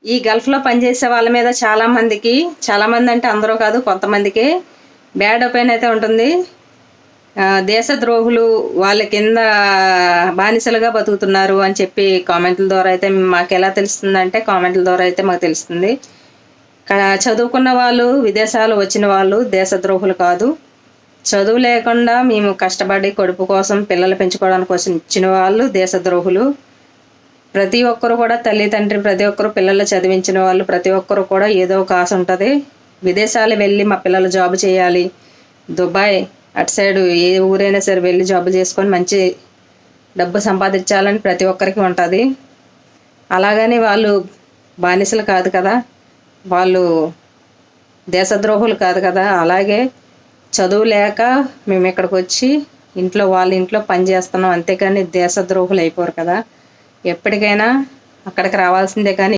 ఈ గల్ఫ్లో పనిచేసే వాళ్ళ మీద చాలామంది అంటే అందరూ కాదు, కొంతమందికి బ్యాడ్ ఒపీనియన్ అయితే ఉంటుంది. దేశద్రోహులు వాళ్ళ కింద బానిసలుగా బతుకుతున్నారు అని చెప్పి కామెంట్ల ద్వారా అయితే మాకు ఎలా తెలుస్తుందంటే, కామెంట్ల ద్వారా అయితే మాకు తెలుస్తుంది. చదువుకున్న వాళ్ళు, విదేశాలు వచ్చిన వాళ్ళు దేశద్రోహులు కాదు. చదువు లేకుండా మేము కష్టపడి కడుపు కోసం పిల్లలు పెంచుకోవడానికి కోసం ఇచ్చిన వాళ్ళు దేశద్రోహులు. ప్రతి ఒక్కరు కూడా తల్లి తండ్రి ప్రతి ఒక్కరు పిల్లలు చదివించిన వాళ్ళు ప్రతి ఒక్కరు కూడా ఏదో ఒక ఆశ ఉంటుంది. విదేశాలు వెళ్ళి మా పిల్లలు జాబ్ చేయాలి, దుబాయ్ అటు సైడు ఏ ఊరైనా సరే వెళ్ళి జాబ్ చేసుకొని మంచి డబ్బు సంపాదించాలని ప్రతి ఒక్కరికి ఉంటుంది. అలాగని వాళ్ళు బానిసలు కాదు కదా, వాళ్ళు దేశద్రోహులు కాదు కదా. అలాగే చదువు లేక మేము ఇక్కడికి వచ్చి వాళ్ళ ఇంట్లో పని చేస్తున్నాం, అంతేకాని దేశద్రోహులు అయిపోరు కదా. ఎప్పటికైనా అక్కడికి రావాల్సిందే కానీ